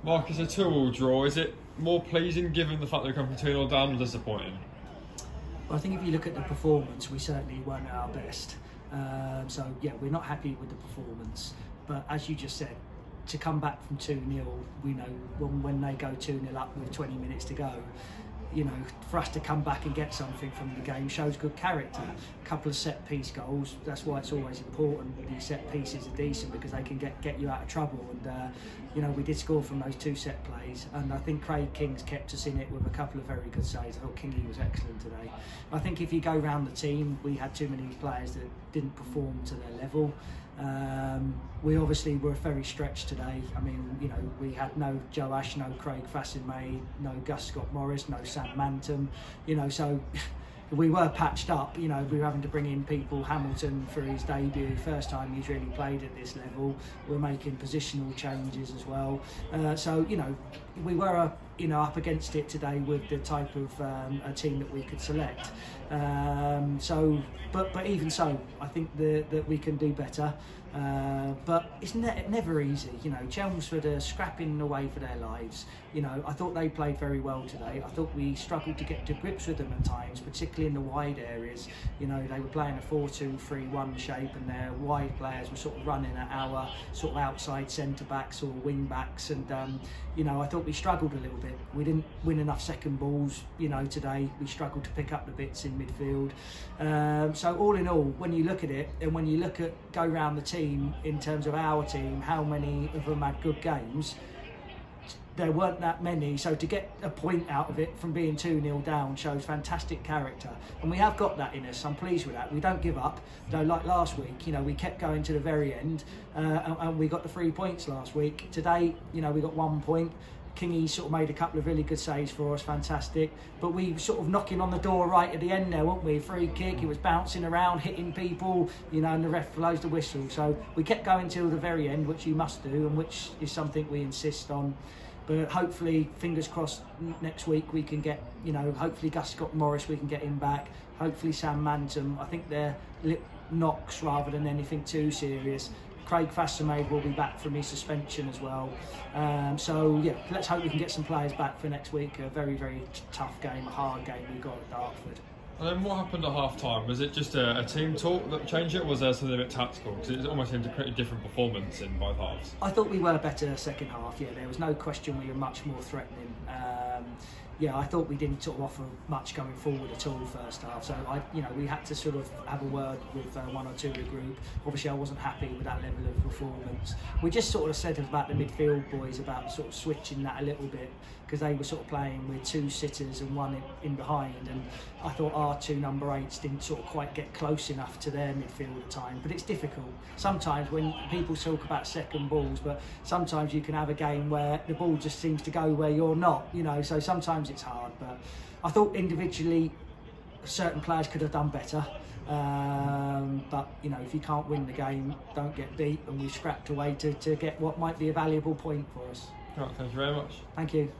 Marcus, a 2-2 draw, is it more pleasing given the fact they come from 2-0 down, or disappointing? Well, I think if you look at the performance, we certainly weren't at our best. So yeah, we're not happy with the performance. But as you just said, to come back from 2-0, we know when they go 2-0 up with 20 minutes to go, you know, for us to come back and get something from the game shows good character. A couple of set piece goals, that's why it's always important. These set pieces are decent because they can get you out of trouble. And you know, we did score from those 2 set plays, and I think Craig King's kept us in it with a couple of very good saves. I thought Kingy was excellent today. I think if you go round the team, we had too many players that didn't perform to their level. We obviously were very stretched today. I mean, you know, we had no Joe Ash, no Craig Fassin-May, no Gus Scott-Morris, no Sam Manton, you know, so we were patched up. You know, we were having to bring in people. Hamilton for his debut, first time he's really played at this level. We're making positional changes as well. So, you know, we were you know, up against it today with the type of a team that we could select. So, but even so, I think that we can do better. But it's never easy, you know. Chelmsford are scrapping away for their lives. You know, I thought they played very well today. I thought we struggled to get to grips with them at times, particularly in the wide areas. You know, they were playing a 4-2-3-1 shape, and their wide players were sort of running at our sort of outside centre backs or wing backs, and you know, I thought we struggled a little bit. We didn't win enough second balls. You know, today we struggled to pick up the bits in midfield. So all in all, when you look at it, and when you look at go round the team in terms of our team, how many of them had good games? There weren't that many, so to get a point out of it from being 2-0 down shows fantastic character, and we have got that in us. I'm pleased with that. We don't give up, though. Like last week, you know, we kept going to the very end, and we got the 3 points last week. Today, you know, we got 1 point. Kingy sort of made a couple of really good saves for us, fantastic. But we sort of knocking on the door right at the end there, weren't we? Free kick, he was bouncing around, hitting people, you know, and the ref blows the whistle. So we kept going till the very end, which you must do, and which is something we insist on. But hopefully, fingers crossed, next week we can get, you know, hopefully Gus Scott-Morris, we can get him back. Hopefully Sam Manton. I think they're lip knocks rather than anything too serious. Craig Fassin-May will be back from his suspension as well. So yeah, let's hope we can get some players back for next week. A very, very tough game, a hard game we got at Dartford. And then what happened at half-time? Was it just a team talk that changed it, or was there something a bit tactical? Because it almost seemed a pretty different performance in both halves. I thought we were better second half, yeah. There was no question we were much more threatening. Yeah, I thought we didn't sort of offer much going forward at all first half. So, you know, we had to sort of have a word with 1 or 2 of the group. Obviously, I wasn't happy with that level of performance. We just sort of said about the midfield boys about sort of switching that a little bit, because they were sort of playing with 2 sitters and 1 in behind, and I thought our 2 number 8s didn't sort of quite get close enough to their midfield at time. But it's difficult sometimes when people talk about second balls, but sometimes you can have a game where the ball just seems to go where you're not, you know, so sometimes it's hard. But I thought individually certain players could have done better. But you know, if you can't win the game, don't get beat, and we scrapped away to get what might be a valuable point for us. Right, thank you very much. Thank you.